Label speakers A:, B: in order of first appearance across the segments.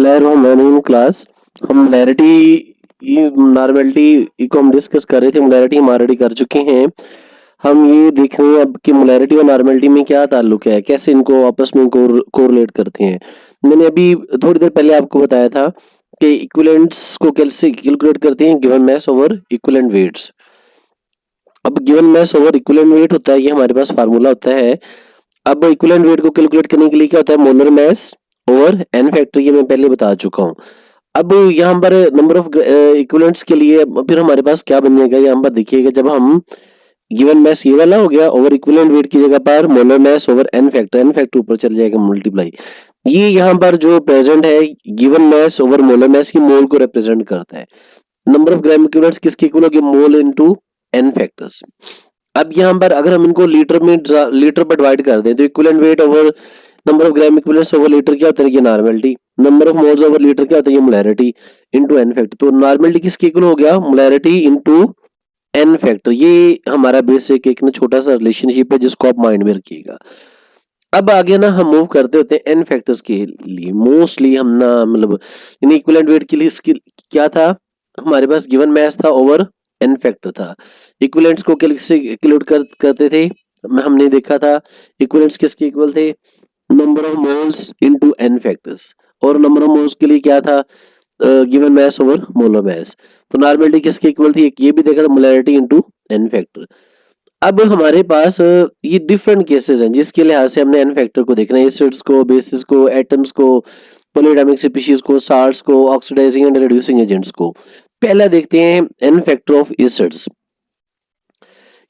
A: बिस्मिल्लाहिर्रहमानिर्रहीम। क्लास हम नॉर्मेलिटी को हम डिस्कस कर रहे थे। मोलैरिटी हम ऑलरेडी कर चुके हैं। हम ये देख रहे हैं अब कि मोलैरिटी और नॉर्मेलिटी में क्या ताल्लुक है, कैसे इनको आपस में कोरिलेट करते हैं। मैंने अभी थोड़ी देर पहले आपको बताया था कि इक्विवेलेंट्स को कैसे कैलकुलेट करते हैं, given mass over equivalent weights. अब given mass over equivalent weight होता है, ये हमारे पास फार्मूला होता है। अब इक्विवेलेंट वेट को कैलकुलेट करने के लिए क्या होता है, molar mass over n factor, ये मैं पहले बता चुका हूँ। अब यहाँ पर नंबर ऑफ इक्विवेलेंट्स के लिए फिर हमारे पास क्या बन जाएगा, यहाँ पर देखिएगा, जब हम गिवन मास ये वाला हो गया ओवर इक्विवेलेंट वेट की जगह पर molar mass over n factor ऊपर चल जाएगा मल्टीप्लाई। ये यहाँ पर जो प्रेजेंट है गिवन मास ओवर मोलर मास की मोल को रिप्रेजेंट करता है। नंबर ऑफ ग्राम इक्विवेलेंट्स किसके इक्वल होगी, मोल इनटू एन फैक्टर्स। अब यहाँ पर अगर हम इनको लीटर पर डिवाइड कर दें तो equivalent weight over number of gram equivalents over litre क्या होता है, ये normality. Number of moles over litre क्या होता है, ये मोलैरिटी इनटू एन फैक्टर। तो नॉर्मेलिटी किसके इक्वल हो गया, मोलैरिटी इनटू एन फैक्टर। ये हमारा बेसिक एक ना छोटा सा रिलेशनशिप है जिसको आप माइंड में रखिएगा। अब आगे ना हम मूव करते होते हैं एन फैक्टर्स के लिए। मोस्टली हम ना मतलब इक्विवेलेंट वेट के लिए इसकी क्या था, हमारे पास गिवन मास था ओवर एन फैक्टर था। इक्विवेलेंट्स को कैसे कैलकुलेट करते थे, हमने देखा था इक्विवेलेंट्स किसके इक्वल थे, number of moles into n factors. और नंबर ऑफ मोल्स के लिए क्या था, given mass over molar mass. तो नॉर्मेलिटी किसके इक्वल थी, ये भी देखा था, मोलैरिटी इनटू एन फैक्टर। अब हमारे पास ये डिफरेंट केसेस हैं जिसके लिहाज से हमने एन फैक्टर को देखना है, एसिड्स को, बेसिस को, एटम्स को, पॉलीएटॉमिक स्पीशीज को, साल्ट्स को, ऑक्सीडाइजिंग एंड रिड्यूसिंग एजेंट्स को। पहला देखते हैं एन फैक्टर ऑफ एसिड्स।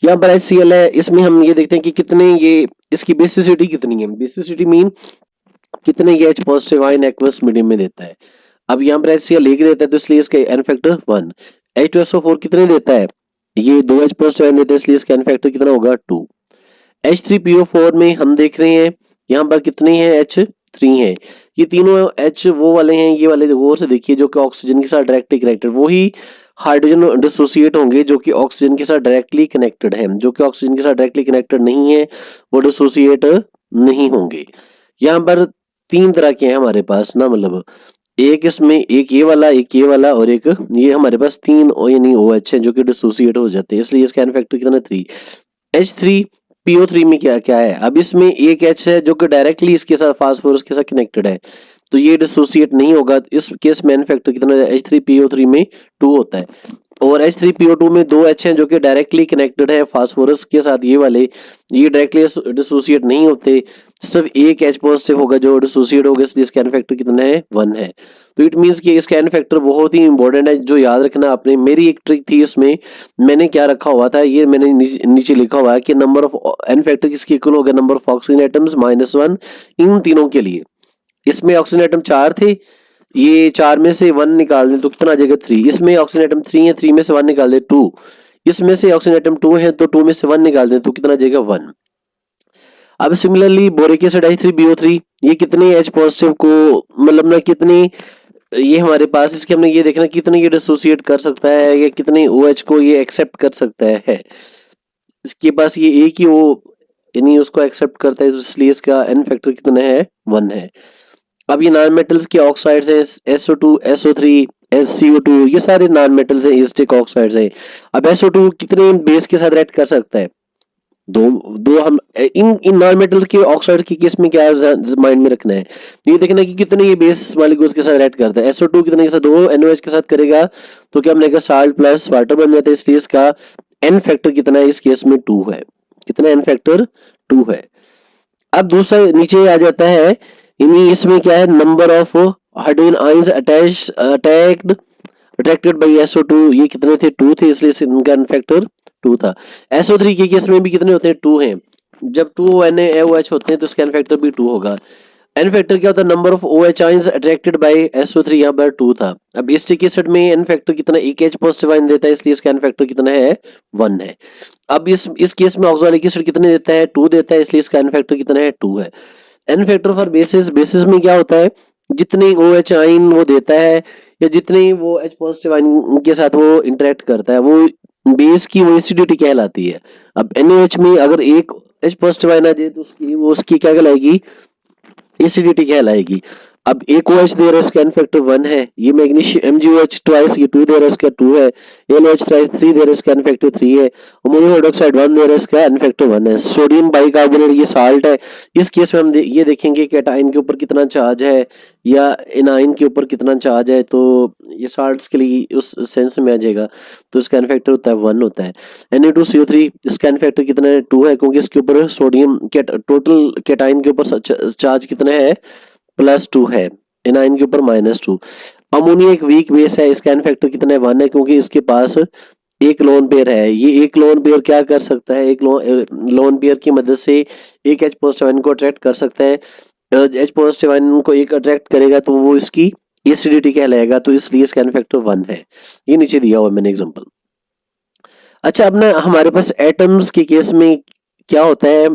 A: यहाँ पर HCl है, इसमें हम ये देखते हैं कि कितने ये इसकी बेसिसिटी कितनी है। बेसिसिटी मीन कितने ये H positive ion aqueous medium में देता है। अब यहाँ पर HCl एक देता है तो इसलिए इसका एन फैक्टर 1। H2SO4 कितने देता है, ये 2 H पॉजिटिव आयन देता है इसलिए इसका एन फैक्टर कितना होगा 2। H3PO4 में हम देख रहे हैं यहाँ पर कितने हैं, H3 हैं। ये तीनों H वो वाले हैं, ये वाले गौर से देखिए जो कि ऑक्सीजन के साथ डायरेक्टली कनेक्टेड, वही हाइड्रोजन डिसोसिएट होंगे जो कि ऑक्सीजन के साथ डायरेक्टली कनेक्टेड है। जो कि ऑक्सीजन के साथ डायरेक्टली कनेक्टेड नहीं है वो डिसोसिएट नहीं होंगे। यहाँ पर 3 तरह के हैं हमारे पास ना, मतलब एक इसमें एक ये वाला, एक ये वाला और एक ये, हमारे पास 3 यानी OH है जो कि डिसोसिएट हो जाते हैं, इसलिए इसका एन फैक्टर कितना 3। H3PO3 में क्या क्या है, अब इसमें एक H है जो कि डायरेक्टली इसके साथ फास्फोरस के साथ कनेक्टेड है तो ये डिसोसिएट नहीं होगा। इस केस में एन फैक्टर कितना है, H3PO3 में 2 होता है। और H3PO2 में 2 H हैं जो कि डायरेक्टली कनेक्टेड है फास्फोरस के साथ, ये वाले ये डायरेक्टली डिसोसिएट नहीं होते, सिर्फ एक H पॉजिटिव होगा जो डिसोसिएट होगा, इसलिए इसका एन फैक्टर कितना है 1 है। तो इट मींस कि इसका एन फैक्टर बहुत ही इंपॉर्टेंट है जो याद रखना आपने। मेरी एक ट्रिक थी इसमें, मैंने क्या रखा हुआ था, ये मैंने नीचे लिखा हुआ है कि नंबर ऑफ एन फैक्टर किसके इक्वल होगा, नंबर ऑफ ऑक्सीजन एटम्स -1 इन तीनों के लिए। इसमें ऑक्सीजन एटम 4 थे, ये 4 में से 1 निकाल दें तो कितना आ जाएगा 3। इसमें ऑक्सीजन एटम 3 है, 3 में से 1 निकाल दें 2। इसमें से ऑक्सीजन एटम 2 है तो 2 में से 1 निकाल दें तो कितना आ जाएगा 1। अब सिमिलरली बोरिक एसिड H3BO3, ये कितने H पॉजिटिव को मतलब ना कितने ये हमारे पास, इसके हमने ये देखना कितने ये डिसोसिएट कर सकता है या कितने OH को ये एक्सेप्ट कर सकता है। इसके पास ये एक ही O यानी उसको एक्सेप्ट करता है तो इसलिए इसका एन फैक्टर कितना है 1 है। अब ये नॉन मेटल्स के ऑक्साइड्स हैं, SO2, SO3, SCO2, ये सारे नॉन मेटल्स हैं, एसिटिक ऑक्साइड्स हैं। अब SO2 कितने बेस के साथ रिएक्ट कर सकता है, दो दो हम इन इन नॉन मेटल के ऑक्साइड की केस में क्या माइंड में रखना है, ये देखना है कि कितने ये बेस मॉलिक्यूल्स के साथ रिएक्ट करता है। SO2 कितने के साथ, 2 NOH के साथ करेगा तो क्या बनेगा साल्ट प्लस वाटर बन जाता है, इसलिए इसका एन फैक्टर कितना है, इस केस में 2 है। कितना एन फैक्टर 2 है। अब दूसरा नीचे आ जाता है, यानी इसमें क्या है, number of hydrogen ions attracted by SO2, ये कितने थे 2 थे, इसलिए इनका एन फैक्टर 2 था। SO3 के केस में भी कितने होते हैं 2 हैं, जब 2 NaOH होते हैं तो इसका एन फैक्टर भी 2 होगा। एन फैक्टर क्या होता है, number of OH ions attracted by SO3, यहाँ पर 2 था। अब एसिटिक एसिड में एन फैक्टर कितना, एक H पॉजिटिव आयन देता है इसलिए इसका एन फैक्टर कितना है 1 है। अब इस केस में ऑक्सैलिक एसिड कितने देता है, 2 देता है, इसलिए इसका एन फैक्टर कितना है 2 है। N factor for basis, basis में क्या होता है, जितने OH आयन वो देता है या जितने वो H पॉजिटिव आयन के साथ वो इंटरेक्ट करता है वो बेस की वो एसिडिटी कहलाती है। अब NaOH में अगर एक H पॉजिटिव आयन आ जाए तो उसकी क्या कहलाएगी, एसिडिटी कहलाएगी। अब एक OH दे रहा है, इसका n फैक्टर 1 है। ये मैग्नीशियम MgOH ट्वाइस ये 2 दे रहा है, इसका 2 है। NaOH ट्वाइस 3 दे रहा है, इसका n फैक्टर 3 है। अमोनियम हाइड्रोक्साइड 1 दे रहा है, इसका n फैक्टर 1 है। सोडियम बाइकार्बोनेट ये साल्ट है। इस केस में हम ये देखेंगे कि कैटाइन के ऊपर कितना चार्ज है या एनाइन के ऊपर कितना चार्ज है, तो ये साल्ट्स के लिए उस सेंस में आ जाएगा। तो इसका n फैक्टर होता है 1 होता है। Na2CO3 इसका n फैक्टर कितना है 2 है, क्योंकि इसके ऊपर सोडियम टोटल कैटाइन के ऊपर चार्ज कितना है +2 है, एनाइन के ऊपर -2। अमोनिया एक वीक बेस है, इसका n फैक्टर कितना है 1 है, क्योंकि इसके पास एक लोन पेयर है। ये एक लोन पेयर क्या कर सकता है, एक लोन पेयर की मदद से एक H पॉजिटिव आयन को अट्रैक्ट कर सकता है। H पॉजिटिव आयन को एक अट्रैक्ट करेगा तो वो इसकी एसिडिटी कहलाएगा, तो इसलिए इसका n फैक्टर 1 है। ये नीचे दिया हुआ है मैंने एग्जांपल। अच्छा, अब ना हमारे पास एटम्स के केस में क्या होता है,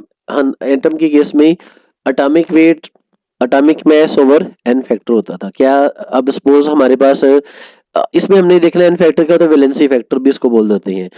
A: एटम के केस में atomic weight, atomic mass over n factor होता था क्या। अब सपोज हमारे पास इसमें हमने देखना है n फैक्टर क्या होता है, वैलेंसी फैक्टर भी इसको बोल देते हैं।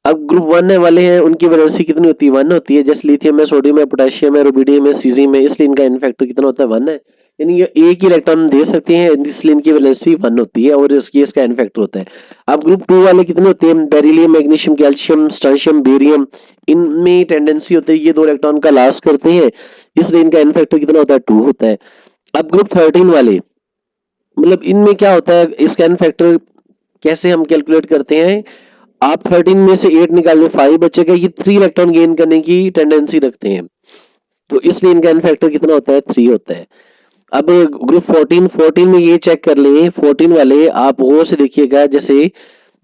A: अब ग्रुप 1 वाले हैं, उनकी वैलेंसी कितनी होती है 1 होती है, जैसे लिथियम है, सोडियम है, पोटेशियम है, रुबिडियम है, सीजियम है, इसलिए इनका n फैक्टर कितना होता है 1 है। यानी ये एक ही इलेक्ट्रॉन दे सकते हैं, इसलिए इनकी वैलेंसी 1 होती है और इसका n फैक्टर होता है। अब ग्रुप 2 वाले कितने होते हैं, beryllium, magnesium, calcium, strontium, barium, इनमें टेंडेंसी होती है ये दो इलेक्ट्रॉन का लॉस करते हैं, इसलिए इनका n फैक्टर कितना होता है 2 होता है। अब ग्रुप 13 वाले, मतलब इनमें क्या होता है, इसका n फैक्टर कैसे हम कैलकुलेट करते हैं, आप 13 में से 8 निकाल लो, 5 बचेगा। ये 3 इलेक्ट्रॉन गेन करने की टेंडेंसी रखते हैं, तो इसलिए इनका n फैक्टर कितना होता है 3 होता है। अब ग्रुप 14 में ये चेक कर लें, 14 वाले आप गौर से देखिएगा, जैसे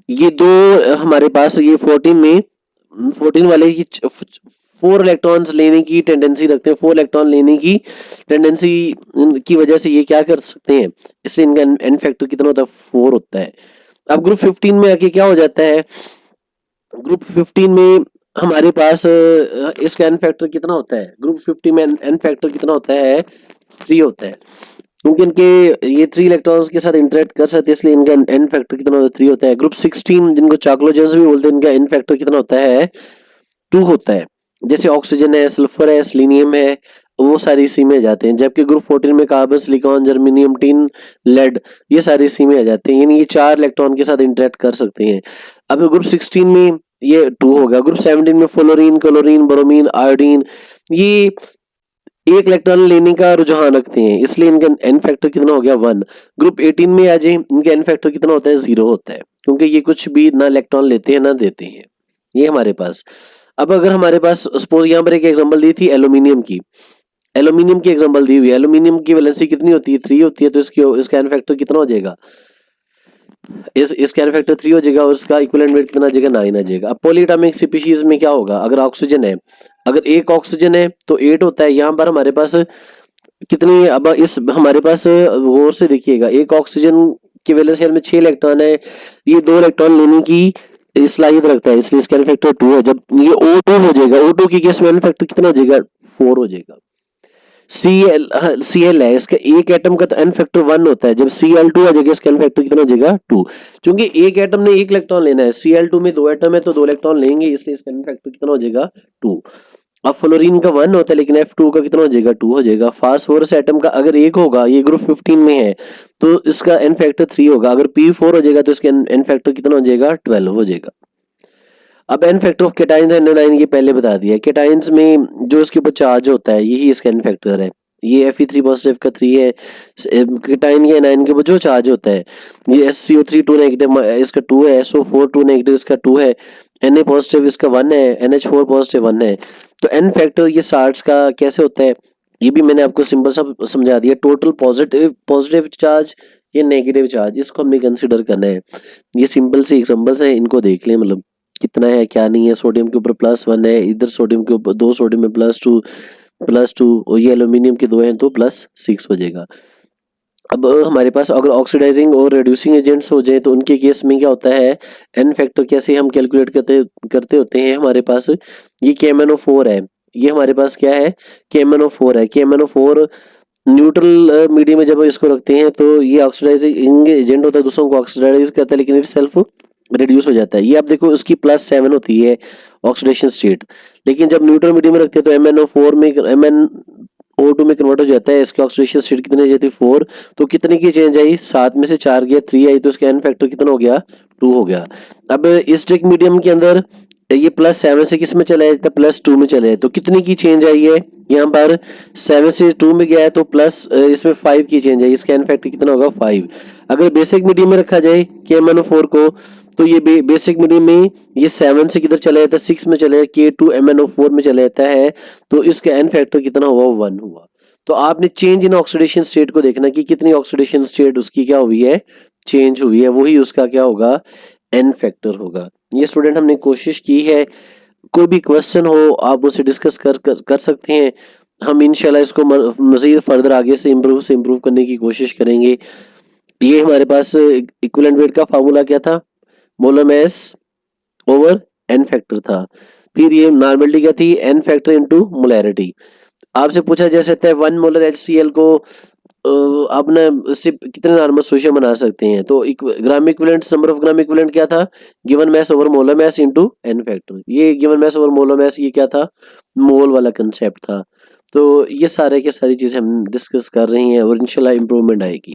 A: ये दो हमारे पास ये 14 वाले ये 4 इलेक्ट्रॉन्स लेने की टेंडेंसी रखते हैं, 4 इलेक्ट्रॉन लेने की टेंडेंसी की वजह से ये क्या कर सकते हैं, इसलिए इनका n फैक्टर कितना होता है 4 होता है। अब ग्रुप 15 में आके क्या हो जाता है, ग्रुप 15 में हमारे पास इसका n फैक्टर कितना होता है, ग्रुप 50 में n फैक्टर कितना होता है 3 होता है, क्योंकि इनके ये 3 इलेक्ट्रॉन्स के साथ इंटरेक्ट कर सकते हैं, इसलिए इनका n फैक्टर कितना होता है 3 होता है। ग्रुप 16 जिनको चाक्लोजेंस भी बोलते हैं, इनका n फैक्टर कितना होता है 2 होता है। जैसे ऑक्सीजन है, सल्फर है, सेलेनियम है, वो सारे इसी में आ जाते हैं। जबकि ग्रुप 14 में carbon, silicon, germanium, tin, lead, ये सारे इसी में आ जाते हैं, यानी ये 4 इलेक्ट्रॉन के साथ इंटरेक्ट कर सकते हैं। अब ग्रुप 16 में ये 2 होगा। ग्रुप 17 में फ्लोरीन, क्लोरीन, ब्रोमीन, आयोडीन, ये एक इलेक्ट्रॉन लेने का रुझान रखते हैं, इसलिए इनका n फैक्टर कितना हो गया 1। ग्रुप 18 में आ जाए, इनका n फैक्टर कितना होता है 0 होता है, क्योंकि ये कुछ भी ना इलेक्ट्रॉन लेते हैं ना देते हैं। ये हमारे पास, अब अगर हमारे पास सपोज यहाँ पर एक एग्जांपल दी थी एल्यूमिनियम की, एल्यूमिनियम की एग्जांपल दी हुई है, एल्यूमिनियम की वैलेंसी कितनी होती है 3 होती है, तो इसका n फैक्टर कितना हो जाएगा, इसका n फैक्टर 3 हो जाएगा और इसका इक्विवेलेंट वेट कितना आ जाएगा 9 आ जाएगा। अब पॉलीएटॉमिक स्पीशीज में क्या होगा, अगर ऑक्सीजन है, अगर एक ऑक्सीजन है तो 8 होता है। यहाँ पर हमारे पास कितनी, अब इस हमारे पास गौर से देखिएगा, एक ऑक्सीजन की वैलेंस में 6 इलेक्ट्रॉन है, ये 2 इलेक्ट्रॉन लेने की सलाहियत रखता है, इसलिए इसका n फैक्टर 2 है। जब ये O2 हो जाएगा, O2 की केस में n फैक्टर कितना हो जाएगा 4 हो जाएगा। Cl है, इसका एक एटम का तो n फैक्टर 1 होता है, जब Cl2 आ जाएगा इसका n फैक्टर कितना हो जाएगा 2, क्योंकि एक एटम ने एक इलेक्ट्रॉन लेना है, Cl2 में 2 एटम है तो 2 इलेक्ट्रॉन लेंगे, इसलिए इसका n फैक्टर कितना हो जाएगा 2। अब फ्लोरीन का 1 होता है, लेकिन F2 का कितना हो जाएगा 2 हो जाएगा। फास्फोरस एटम का अगर एक होगा, ये ग्रुप 15 में है, तो इसका n फैक्टर 3 होगा। अगर P4 हो जाएगा तो इसका n फैक्टर कितना हो जाएगा 12 हो जाएगा। अब n factor of cations and A9 ये पहले बता दिया है। केटाइंस में जो इसके ऊपर चार्ज होता है यही इसका n फैक्टर है। ये Fe3 पॉजिटिव का 3 है, केटाइन या एनाइन के ऊपर जो चार्ज होता है, ये SCO3 2 नेगेटिव इसका 2 है, SO4 2 नेगेटिव इसका 2 है, Na पॉजिटिव इसका 1 है, NH4 पॉजिटिव 1 है। तो n फैक्टर ये सार्ट्स का कैसे होता है, ये भी मैंने आपको सिंपल सा समझा दिया। टोटल पॉजिटिव चार्ज या नेगेटिव चार्ज, इसको हमने कंसीडर करना है। ये सिंपल सी एग्जांपल्स है, इनको देख लें, मतलब कितना है क्या नहीं है। सोडियम के ऊपर +1 है, इधर सोडियम के ऊपर 2 सोडियम में +2 और ये एल्यूमिनियम के 2 हैं तो +6 हो जाएगा। अब हमारे पास अगर ऑक्सीडाइजिंग और रिड्यूसिंग एजेंट्स हो जाए तो उनके केस में क्या होता है, n फैक्टर कैसे हम कैलकुलेट करते होते हैं। हमारे पास ये KMnO4 है, ये हमारे पास क्या है KMnO4 है। KMnO4 न्यूट्रल मीडियम में जब इसको रखते हैं तो ये ऑक्सीडाइजिंग एजेंट होता है, दूसरों को ऑक्सीडाइज करता है, लेकिन इट सेल्फ रिड्यूस हो जाता है। ये आप देखो उसकी +7 होती है ऑक्सीडेशन स्टेट, लेकिन जब न्यूट्रल मीडियम में रखते हैं तो MnO4 में O2 में कन्वर्ट हो जाता है, इसकी ऑक्सीडेशन स्टेट कितनी आ जाती है 4, तो कितने की चेंज आई, 7 में से 4 गया 3 आई, तो इसका एन फैक्टर कितना हो गया 2 हो गया। अब इस ड्रग मीडियम के अंदर ये +7 से किस में चला जाता है, +2 में चले जाए, तो कितनी की चेंज आई है, यहाँ पर 7 से 2 में गया है, तो प्लस इसमें 5 की चेंज आई, इसका एन फैक्टर कितना होगा 5। अगर बेसिक मीडियम में रखा जाए KMnO4 को, तो ये बेसिक मीडियम में ये 7 से किधर चला जाता है 6 में चला जाता है, K2MnO4 में चला जाता है, तो इसका एन फैक्टर कितना हुआ 1 हुआ। तो आपने चेंज इन ऑक्सीडेशन स्टेट को देखना कि कितनी ऑक्सीडेशन स्टेट उसकी क्या हुई है, चेंज हुई है, वही उसका क्या होगा, एन फैक्टर होगा। ये स्टूडेंट हमने कोशिश की है, कोई भी क्वेश्चन हो आप उसे डिस्कस कर सकते हैं, हम इंशाल्लाह इसको मजीद फर्दर आगे से इम्प्रूव करने की कोशिश करेंगे। ये हमारे पास इक्विवेलेंट वेट का फार्मूला क्या था, molar mass over n factor था। फिर ये नॉर्मलिटी क्या थी, एन फैक्टर इनटू मोलैरिटी। आपसे पूछा जा सकता है 1 मोलर HCl को आप ना इससे कितने नॉर्मल सोल्यूशन बना सकते हैं, तो gram equivalent, number of gram equivalent क्या था, given mass over molar mass into n factor. ये given mass over molar mass ये क्या था, मोल वाला कंसेप्ट था। तो ये सारे के सारी चीजें हम डिस्कस कर रही हैं और इंशाल्लाह इंप्रूवमेंट आएगी।